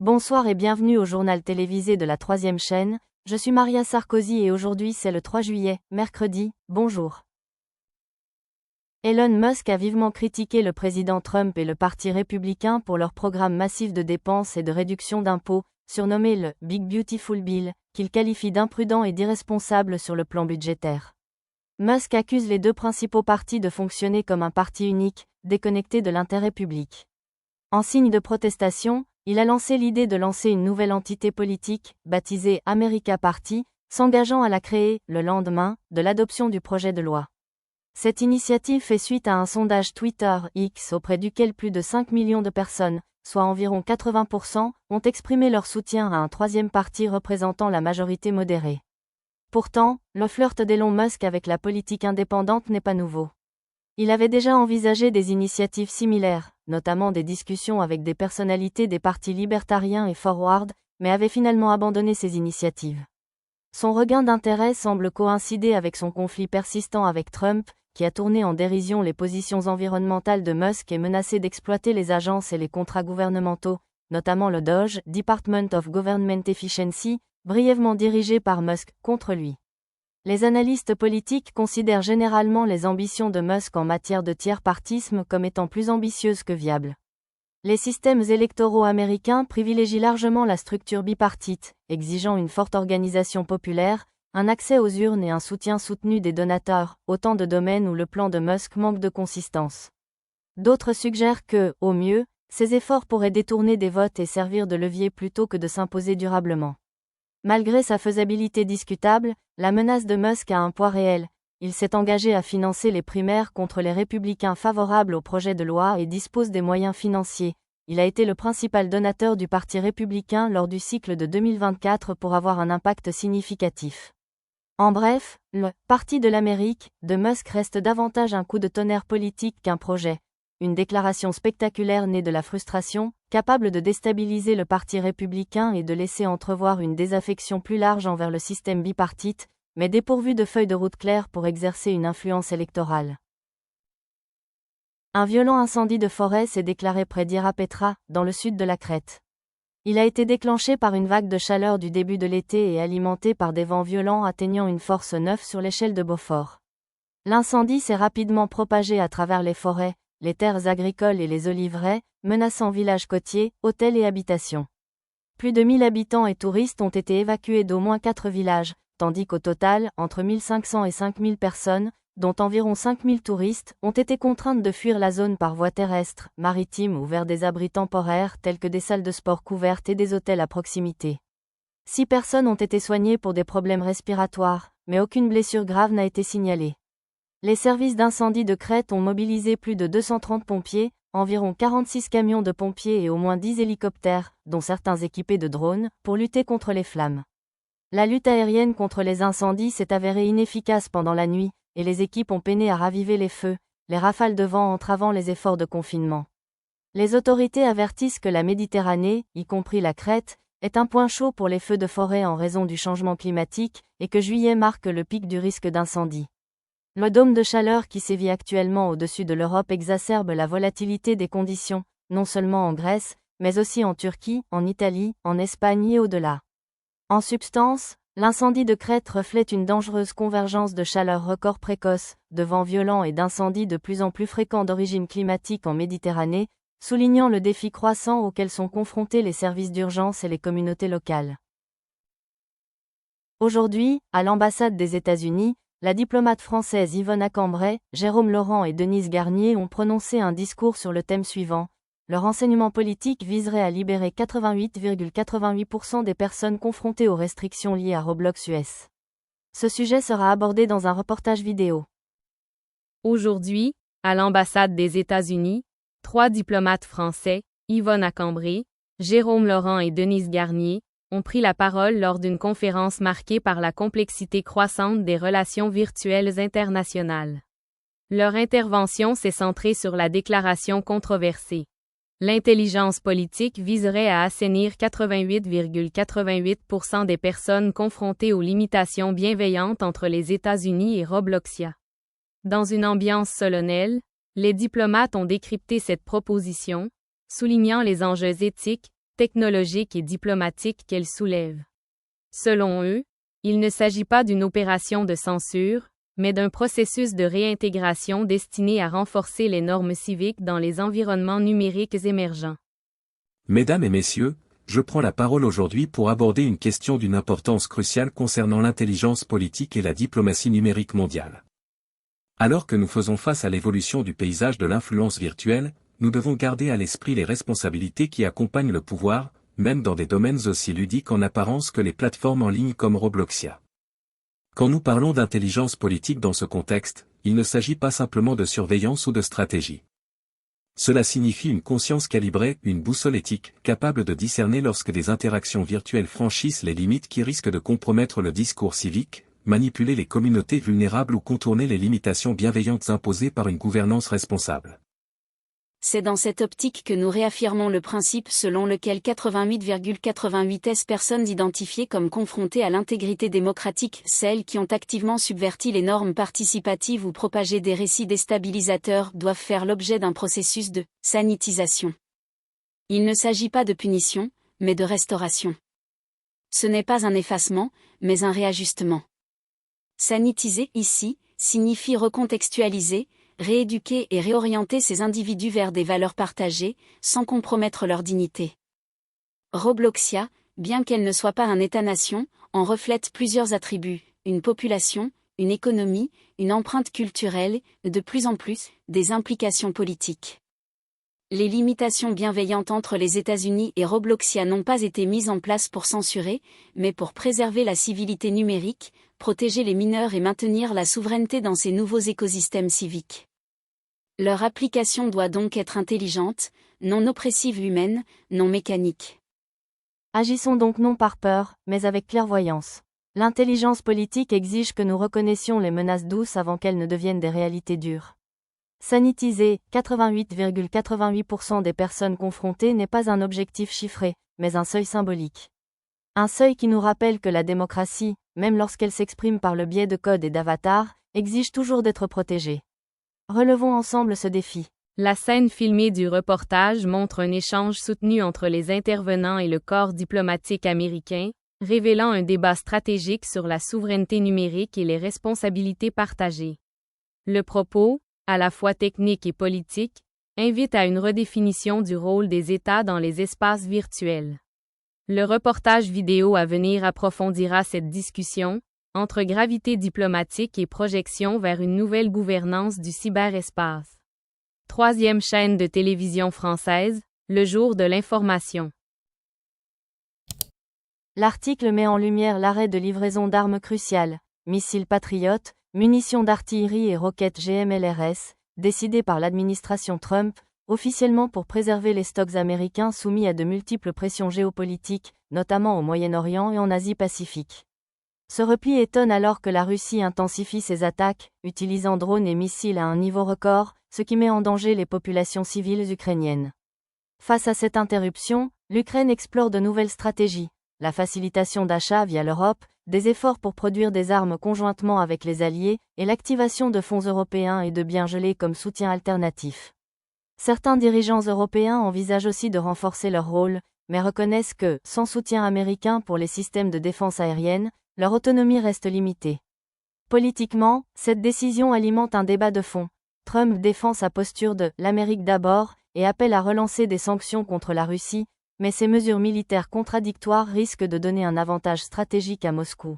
Bonsoir et bienvenue au journal télévisé de la 3e chaîne, je suis Maria Sarkozy et aujourd'hui c'est le 3 juillet, mercredi, bonjour. Elon Musk a vivement critiqué le président Trump et le Parti républicain pour leur programme massif de dépenses et de réduction d'impôts, surnommé le « Big Beautiful Bill », qu'il qualifie d'imprudent et d'irresponsable sur le plan budgétaire. Musk accuse les deux principaux partis de fonctionner comme un parti unique, déconnecté de l'intérêt public. En signe de protestation, il a lancé l'idée de lancer une nouvelle entité politique, baptisée America Party, s'engageant à la créer, le lendemain, de l'adoption du projet de loi. Cette initiative fait suite à un sondage Twitter X auprès duquel plus de 5 millions de personnes, soit environ 80%, ont exprimé leur soutien à un troisième parti représentant la majorité modérée. Pourtant, le flirt d'Elon Musk avec la politique indépendante n'est pas nouveau. Il avait déjà envisagé des initiatives similaires, notamment des discussions avec des personnalités des partis libertariens et forward, mais avait finalement abandonné ces initiatives. Son regain d'intérêt semble coïncider avec son conflit persistant avec Trump, qui a tourné en dérision les positions environnementales de Musk et menacé d'exploiter les agences et les contrats gouvernementaux, notamment le DOGE, Department of Government Efficiency, brièvement dirigé par Musk, contre lui. Les analystes politiques considèrent généralement les ambitions de Musk en matière de tiers-partisme comme étant plus ambitieuses que viables. Les systèmes électoraux américains privilégient largement la structure bipartite, exigeant une forte organisation populaire, un accès aux urnes et un soutien soutenu des donateurs, autant de domaines où le plan de Musk manque de consistance. D'autres suggèrent que, au mieux, ces efforts pourraient détourner des votes et servir de levier plutôt que de s'imposer durablement. Malgré sa faisabilité discutable, la menace de Musk a un poids réel. Il s'est engagé à financer les primaires contre les républicains favorables au projet de loi et dispose des moyens financiers. Il a été le principal donateur du Parti républicain lors du cycle de 2024 pour avoir un impact significatif. En bref, le « Parti de l'Amérique » de Musk reste davantage un coup de tonnerre politique qu'un projet. Une déclaration spectaculaire née de la frustration, capable de déstabiliser le Parti républicain et de laisser entrevoir une désaffection plus large envers le système bipartite, mais dépourvue de feuille de route claire pour exercer une influence électorale. Un violent incendie de forêt s'est déclaré près d'Irapetra, dans le sud de la Crète. Il a été déclenché par une vague de chaleur du début de l'été et alimenté par des vents violents atteignant une force 9 sur l'échelle de Beaufort. L'incendie s'est rapidement propagé à travers les forêts, les terres agricoles et les oliveraies, menaçant villages côtiers, hôtels et habitations. Plus de 1000 habitants et touristes ont été évacués d'au moins 4 villages, tandis qu'au total, entre 1500 et 5000 personnes, dont environ 5000 touristes, ont été contraintes de fuir la zone par voie terrestre, maritime ou vers des abris temporaires tels que des salles de sport couvertes et des hôtels à proximité. 6 personnes ont été soignées pour des problèmes respiratoires, mais aucune blessure grave n'a été signalée. Les services d'incendie de Crète ont mobilisé plus de 230 pompiers, environ 46 camions de pompiers et au moins 10 hélicoptères, dont certains équipés de drones, pour lutter contre les flammes. La lutte aérienne contre les incendies s'est avérée inefficace pendant la nuit, et les équipes ont peiné à raviver les feux, les rafales de vent entravant les efforts de confinement. Les autorités avertissent que la Méditerranée, y compris la Crète, est un point chaud pour les feux de forêt en raison du changement climatique, et que juillet marque le pic du risque d'incendie. Le dôme de chaleur qui sévit actuellement au-dessus de l'Europe exacerbe la volatilité des conditions, non seulement en Grèce, mais aussi en Turquie, en Italie, en Espagne et au-delà. En substance, l'incendie de Crète reflète une dangereuse convergence de chaleur record précoce, de vents violents et d'incendies de plus en plus fréquents d'origine climatique en Méditerranée, soulignant le défi croissant auquel sont confrontés les services d'urgence et les communautés locales. Aujourd'hui, à l'ambassade des États-Unis, la diplomate française Yvonne Acambray, Jérôme Laurent et Denise Garnier ont prononcé un discours sur le thème suivant. Le renseignement politique viserait à libérer 88,88% des personnes confrontées aux restrictions liées à Roblox US. Ce sujet sera abordé dans un reportage vidéo. Aujourd'hui, à l'ambassade des États-Unis, 3 diplomates français, Yvonne Acambray, Jérôme Laurent et Denise Garnier, ont pris la parole lors d'une conférence marquée par la complexité croissante des relations virtuelles internationales. Leur intervention s'est centrée sur la déclaration controversée. L'intelligence politique viserait à assainir 88,88% des personnes confrontées aux limitations bienveillantes entre les États-Unis et Robloxia. Dans une ambiance solennelle, les diplomates ont décrypté cette proposition, soulignant les enjeux éthiques, technologiques et diplomatiques qu'elle soulève. Selon eux, il ne s'agit pas d'une opération de censure, mais d'un processus de réintégration destiné à renforcer les normes civiques dans les environnements numériques émergents. Mesdames et messieurs, je prends la parole aujourd'hui pour aborder une question d'une importance cruciale concernant l'intelligence politique et la diplomatie numérique mondiale. Alors que nous faisons face à l'évolution du paysage de l'influence virtuelle, nous devons garder à l'esprit les responsabilités qui accompagnent le pouvoir, même dans des domaines aussi ludiques en apparence que les plateformes en ligne comme Robloxia. Quand nous parlons d'intelligence politique dans ce contexte, il ne s'agit pas simplement de surveillance ou de stratégie. Cela signifie une conscience calibrée, une boussole éthique, capable de discerner lorsque des interactions virtuelles franchissent les limites qui risquent de compromettre le discours civique, manipuler les communautés vulnérables ou contourner les limitations bienveillantes imposées par une gouvernance responsable. C'est dans cette optique que nous réaffirmons le principe selon lequel 88,88% personnes identifiées comme confrontées à l'intégrité démocratique, celles qui ont activement subverti les normes participatives ou propagé des récits déstabilisateurs, doivent faire l'objet d'un processus de sanitisation. Il ne s'agit pas de punition, mais de restauration. Ce n'est pas un effacement, mais un réajustement. Sanitiser, ici, signifie recontextualiser, rééduquer et réorienter ces individus vers des valeurs partagées, sans compromettre leur dignité. Robloxia, bien qu'elle ne soit pas un État-nation, en reflète plusieurs attributs, une population, une économie, une empreinte culturelle, de plus en plus, des implications politiques. Les limitations bienveillantes entre les États-Unis et Robloxia n'ont pas été mises en place pour censurer, mais pour préserver la civilité numérique, protéger les mineurs et maintenir la souveraineté dans ces nouveaux écosystèmes civiques. Leur application doit donc être intelligente, non oppressive, humaine, non mécanique. Agissons donc non par peur, mais avec clairvoyance. L'intelligence politique exige que nous reconnaissions les menaces douces avant qu'elles ne deviennent des réalités dures. Sanitiser 88,88% des personnes confrontées n'est pas un objectif chiffré, mais un seuil symbolique. Un seuil qui nous rappelle que la démocratie, même lorsqu'elle s'exprime par le biais de codes et d'avatars, exige toujours d'être protégée. Relevons ensemble ce défi. La scène filmée du reportage montre un échange soutenu entre les intervenants et le corps diplomatique américain, révélant un débat stratégique sur la souveraineté numérique et les responsabilités partagées. Le propos, à la fois technique et politique, invite à une redéfinition du rôle des États dans les espaces virtuels. Le reportage vidéo à venir approfondira cette discussion, entre gravité diplomatique et projection vers une nouvelle gouvernance du cyberespace. Troisième chaîne de télévision française, le jour de l'information. L'article met en lumière l'arrêt de livraison d'armes cruciales, missiles Patriot, munitions d'artillerie et roquettes GMLRS, décidé par l'administration Trump, officiellement pour préserver les stocks américains soumis à de multiples pressions géopolitiques, notamment au Moyen-Orient et en Asie-Pacifique. Ce repli étonne alors que la Russie intensifie ses attaques, utilisant drones et missiles à un niveau record, ce qui met en danger les populations civiles ukrainiennes. Face à cette interruption, l'Ukraine explore de nouvelles stratégies, la facilitation d'achat via l'Europe, des efforts pour produire des armes conjointement avec les alliés, et l'activation de fonds européens et de biens gelés comme soutien alternatif. Certains dirigeants européens envisagent aussi de renforcer leur rôle, mais reconnaissent que, sans soutien américain pour les systèmes de défense aérienne, leur autonomie reste limitée. Politiquement, cette décision alimente un débat de fond. Trump défend sa posture de « l'Amérique d'abord » et appelle à relancer des sanctions contre la Russie, mais ces mesures militaires contradictoires risquent de donner un avantage stratégique à Moscou.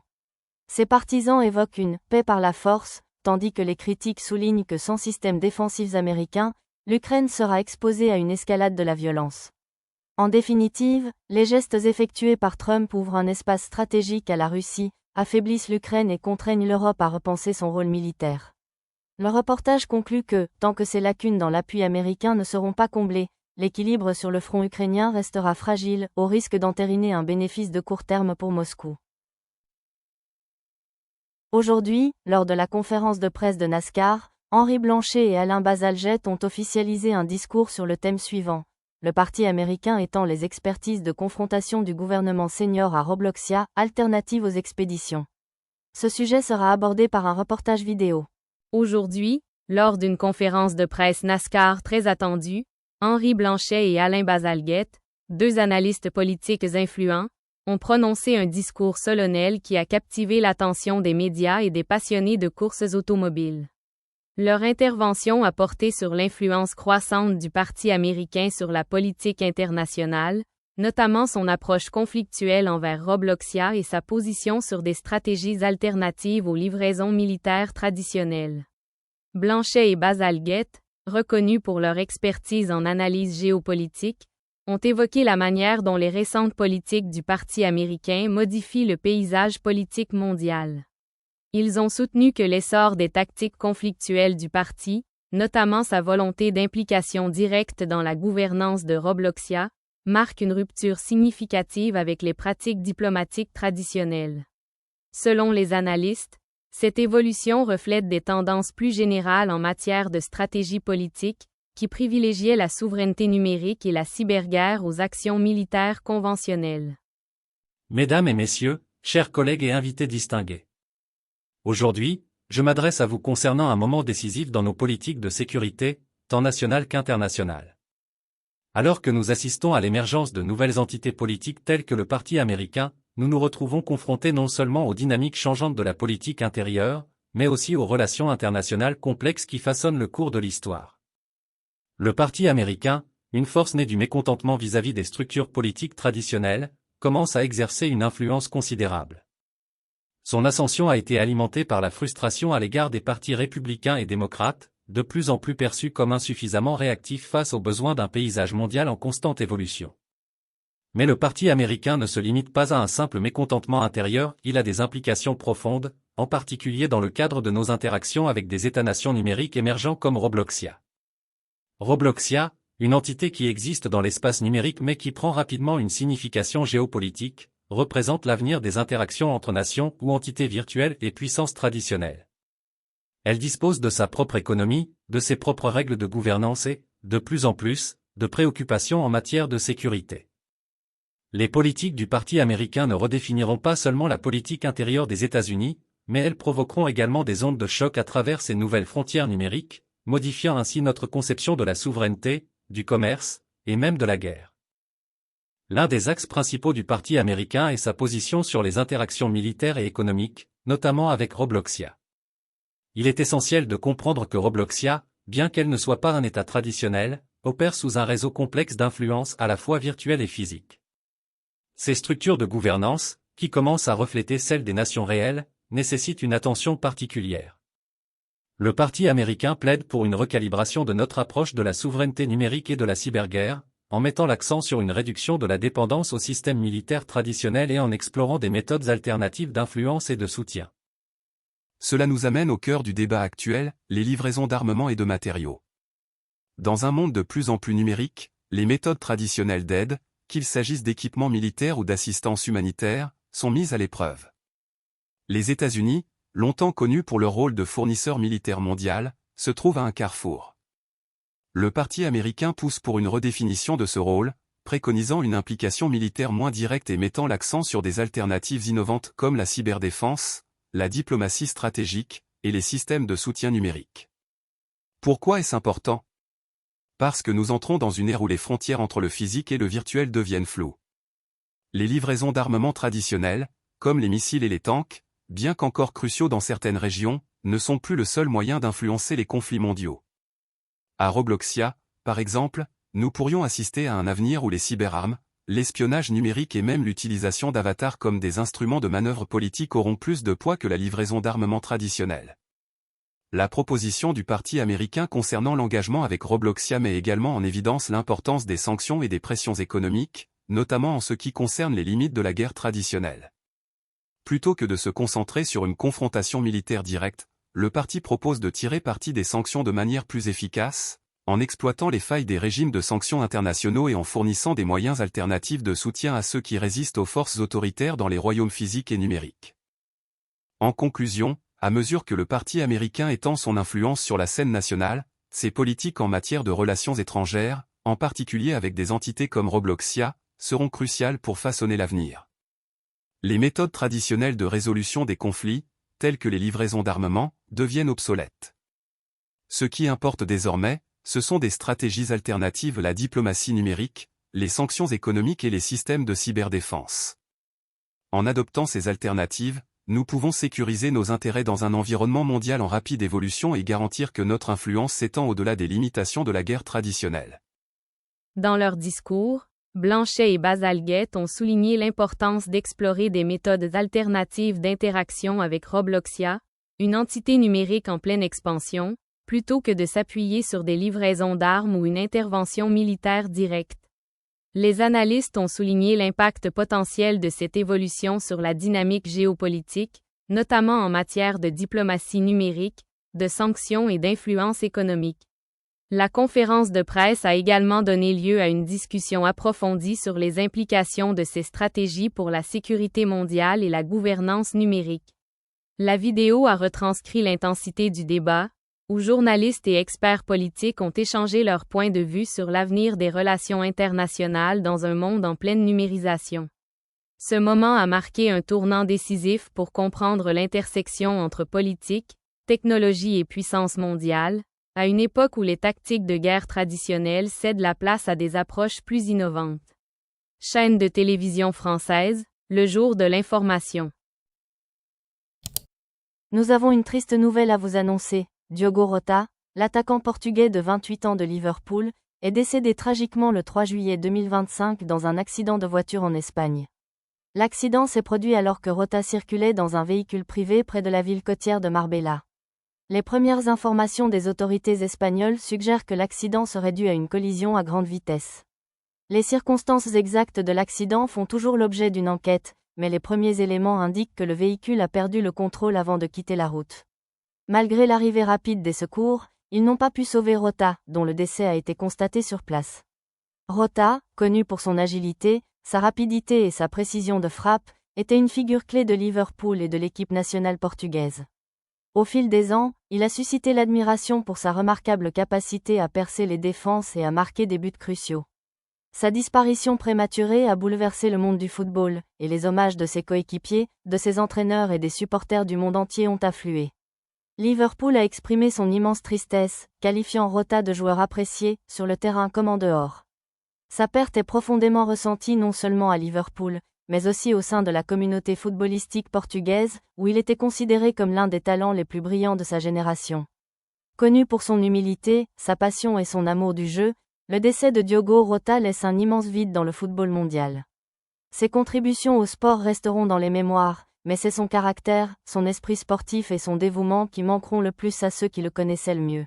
Ses partisans évoquent une « paix par la force », tandis que les critiques soulignent que sans système défensif américain, l'Ukraine sera exposée à une escalade de la violence. En définitive, les gestes effectués par Trump ouvrent un espace stratégique à la Russie, affaiblissent l'Ukraine et contraignent l'Europe à repenser son rôle militaire. Le reportage conclut que, tant que ces lacunes dans l'appui américain ne seront pas comblées, l'équilibre sur le front ukrainien restera fragile, au risque d'entériner un bénéfice de court terme pour Moscou. Aujourd'hui, lors de la conférence de presse de NASCAR, Henri Blanchet et Alain Bazalgette ont officialisé un discours sur le thème suivant. Le parti américain étend les expertises de confrontation du gouvernement senior à Robloxia, alternative aux expéditions. Ce sujet sera abordé par un reportage vidéo. Aujourd'hui, lors d'une conférence de presse NASCAR très attendue, Henri Blanchet et Alain Bazalgette, 2 analystes politiques influents, ont prononcé un discours solennel qui a captivé l'attention des médias et des passionnés de courses automobiles. Leur intervention a porté sur l'influence croissante du Parti américain sur la politique internationale, notamment son approche conflictuelle envers Robloxia et sa position sur des stratégies alternatives aux livraisons militaires traditionnelles. Blanchet et Bazalgette, reconnus pour leur expertise en analyse géopolitique, ont évoqué la manière dont les récentes politiques du Parti américain modifient le paysage politique mondial. Ils ont soutenu que l'essor des tactiques conflictuelles du parti, notamment sa volonté d'implication directe dans la gouvernance de Robloxia, marque une rupture significative avec les pratiques diplomatiques traditionnelles. Selon les analystes, cette évolution reflète des tendances plus générales en matière de stratégie politique, qui privilégiaient la souveraineté numérique et la cyberguerre aux actions militaires conventionnelles. Mesdames et messieurs, chers collègues et invités distingués. Aujourd'hui, je m'adresse à vous concernant un moment décisif dans nos politiques de sécurité, tant nationales qu'internationales. Alors que nous assistons à l'émergence de nouvelles entités politiques telles que le Parti américain, nous nous retrouvons confrontés non seulement aux dynamiques changeantes de la politique intérieure, mais aussi aux relations internationales complexes qui façonnent le cours de l'histoire. Le Parti américain, une force née du mécontentement vis-à-vis des structures politiques traditionnelles, commence à exercer une influence considérable. Son ascension a été alimentée par la frustration à l'égard des partis républicains et démocrates, de plus en plus perçus comme insuffisamment réactifs face aux besoins d'un paysage mondial en constante évolution. Mais le Parti américain ne se limite pas à un simple mécontentement intérieur, il a des implications profondes, en particulier dans le cadre de nos interactions avec des États-nations numériques émergents comme Robloxia. Robloxia, une entité qui existe dans l'espace numérique mais qui prend rapidement une signification géopolitique, représente l'avenir des interactions entre nations ou entités virtuelles et puissances traditionnelles. Elle dispose de sa propre économie, de ses propres règles de gouvernance et, de plus en plus, de préoccupations en matière de sécurité. Les politiques du Parti américain ne redéfiniront pas seulement la politique intérieure des États-Unis, mais elles provoqueront également des ondes de choc à travers ces nouvelles frontières numériques, modifiant ainsi notre conception de la souveraineté, du commerce, et même de la guerre. L'un des axes principaux du Parti américain est sa position sur les interactions militaires et économiques, notamment avec Robloxia. Il est essentiel de comprendre que Robloxia, bien qu'elle ne soit pas un État traditionnel, opère sous un réseau complexe d'influences à la fois virtuelle et physique. Ces structures de gouvernance, qui commencent à refléter celles des nations réelles, nécessitent une attention particulière. Le Parti américain plaide pour une recalibration de notre approche de la souveraineté numérique et de la cyberguerre, en mettant l'accent sur une réduction de la dépendance aux systèmes militaires traditionnels et en explorant des méthodes alternatives d'influence et de soutien. Cela nous amène au cœur du débat actuel, les livraisons d'armements et de matériaux. Dans un monde de plus en plus numérique, les méthodes traditionnelles d'aide, qu'il s'agisse d'équipements militaires ou d'assistance humanitaire, sont mises à l'épreuve. Les États-Unis, longtemps connus pour leur rôle de fournisseur militaire mondial, se trouvent à un carrefour. Le Parti américain pousse pour une redéfinition de ce rôle, préconisant une implication militaire moins directe et mettant l'accent sur des alternatives innovantes comme la cyberdéfense, la diplomatie stratégique et les systèmes de soutien numérique. Pourquoi est-ce important ? Parce que nous entrons dans une ère où les frontières entre le physique et le virtuel deviennent floues. Les livraisons d'armements traditionnels, comme les missiles et les tanks, bien qu'encore cruciaux dans certaines régions, ne sont plus le seul moyen d'influencer les conflits mondiaux. À Robloxia, par exemple, nous pourrions assister à un avenir où les cyberarmes, l'espionnage numérique et même l'utilisation d'avatars comme des instruments de manœuvre politique auront plus de poids que la livraison d'armements traditionnels. La proposition du Parti américain concernant l'engagement avec Robloxia met également en évidence l'importance des sanctions et des pressions économiques, notamment en ce qui concerne les limites de la guerre traditionnelle. Plutôt que de se concentrer sur une confrontation militaire directe, le parti propose de tirer parti des sanctions de manière plus efficace, en exploitant les failles des régimes de sanctions internationaux et en fournissant des moyens alternatifs de soutien à ceux qui résistent aux forces autoritaires dans les royaumes physiques et numériques. En conclusion, à mesure que le parti américain étend son influence sur la scène nationale, ses politiques en matière de relations étrangères, en particulier avec des entités comme Robloxia, seront cruciales pour façonner l'avenir. Les méthodes traditionnelles de résolution des conflits, telles que les livraisons d'armements, deviennent obsolètes. Ce qui importe désormais, ce sont des stratégies alternatives à la diplomatie numérique, les sanctions économiques et les systèmes de cyberdéfense. En adoptant ces alternatives, nous pouvons sécuriser nos intérêts dans un environnement mondial en rapide évolution et garantir que notre influence s'étend au-delà des limitations de la guerre traditionnelle. Dans leur discours, Blanchet et Bazalgette ont souligné l'importance d'explorer des méthodes alternatives d'interaction avec Robloxia, une entité numérique en pleine expansion, plutôt que de s'appuyer sur des livraisons d'armes ou une intervention militaire directe. Les analystes ont souligné l'impact potentiel de cette évolution sur la dynamique géopolitique, notamment en matière de diplomatie numérique, de sanctions et d'influence économique. La conférence de presse a également donné lieu à une discussion approfondie sur les implications de ces stratégies pour la sécurité mondiale et la gouvernance numérique. La vidéo a retranscrit l'intensité du débat, où journalistes et experts politiques ont échangé leurs points de vue sur l'avenir des relations internationales dans un monde en pleine numérisation. Ce moment a marqué un tournant décisif pour comprendre l'intersection entre politique, technologie et puissance mondiale, à une époque où les tactiques de guerre traditionnelles cèdent la place à des approches plus innovantes. Chaîne de télévision française, le jour de l'information. Nous avons une triste nouvelle à vous annoncer. Diogo Rota, l'attaquant portugais de 28 ans de Liverpool, est décédé tragiquement le 3 juillet 2025 dans un accident de voiture en Espagne. L'accident s'est produit alors que Rota circulait dans un véhicule privé près de la ville côtière de Marbella. Les premières informations des autorités espagnoles suggèrent que l'accident serait dû à une collision à grande vitesse. Les circonstances exactes de l'accident font toujours l'objet d'une enquête, mais les premiers éléments indiquent que le véhicule a perdu le contrôle avant de quitter la route. Malgré l'arrivée rapide des secours, ils n'ont pas pu sauver Rota, dont le décès a été constaté sur place. Rota, connu pour son agilité, sa rapidité et sa précision de frappe, était une figure clé de Liverpool et de l'équipe nationale portugaise. Au fil des ans, il a suscité l'admiration pour sa remarquable capacité à percer les défenses et à marquer des buts cruciaux. Sa disparition prématurée a bouleversé le monde du football, et les hommages de ses coéquipiers, de ses entraîneurs et des supporters du monde entier ont afflué. Liverpool a exprimé son immense tristesse, qualifiant Rota de joueur apprécié, sur le terrain comme en dehors. Sa perte est profondément ressentie non seulement à Liverpool, mais aussi au sein de la communauté footballistique portugaise, où il était considéré comme l'un des talents les plus brillants de sa génération. Connu pour son humilité, sa passion et son amour du jeu, le décès de Diogo Rota laisse un immense vide dans le football mondial. Ses contributions au sport resteront dans les mémoires, mais c'est son caractère, son esprit sportif et son dévouement qui manqueront le plus à ceux qui le connaissaient le mieux.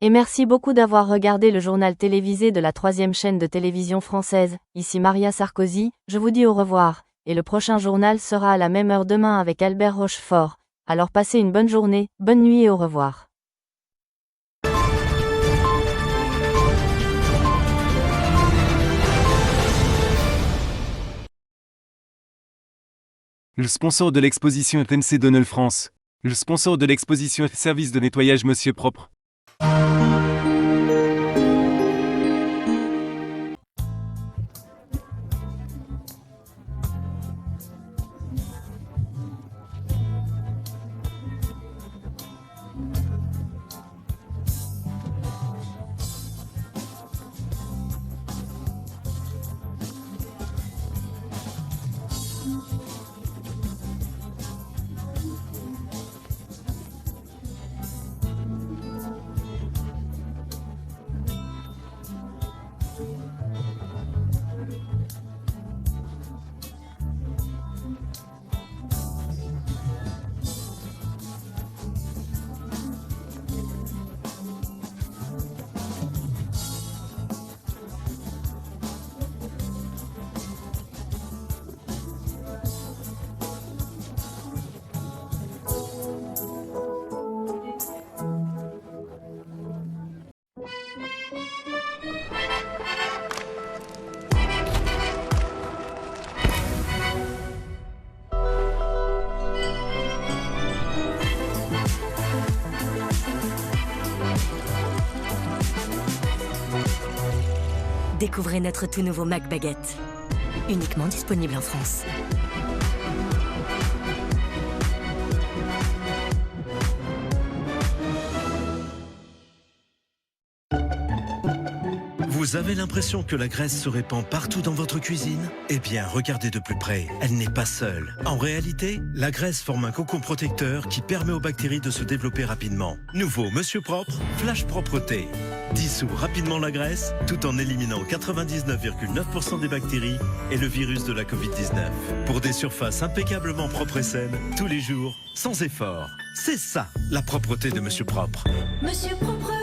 Et merci beaucoup d'avoir regardé le journal télévisé de la 3e chaîne de télévision française. Ici Maria Sarkozy, je vous dis au revoir, et le prochain journal sera à la même heure demain avec Albert Rochefort. Alors passez une bonne journée, bonne nuit et au revoir. Le sponsor de l'exposition est MC Donald France. Le sponsor de l'exposition est Service de nettoyage Monsieur Propre. Découvrez notre tout nouveau Mac Baguette, uniquement disponible en France. Vous avez l'impression que la graisse se répand partout dans votre cuisine? Eh bien, regardez de plus près, elle n'est pas seule. En réalité, la graisse forme un cocon protecteur qui permet aux bactéries de se développer rapidement. Nouveau Monsieur Propre, Flash Propreté. Dissout rapidement la graisse tout en éliminant 99,9% des bactéries et le virus de la Covid-19. Pour des surfaces impeccablement propres et saines, tous les jours, sans effort. C'est ça, la propreté de Monsieur Propre. Monsieur Propre.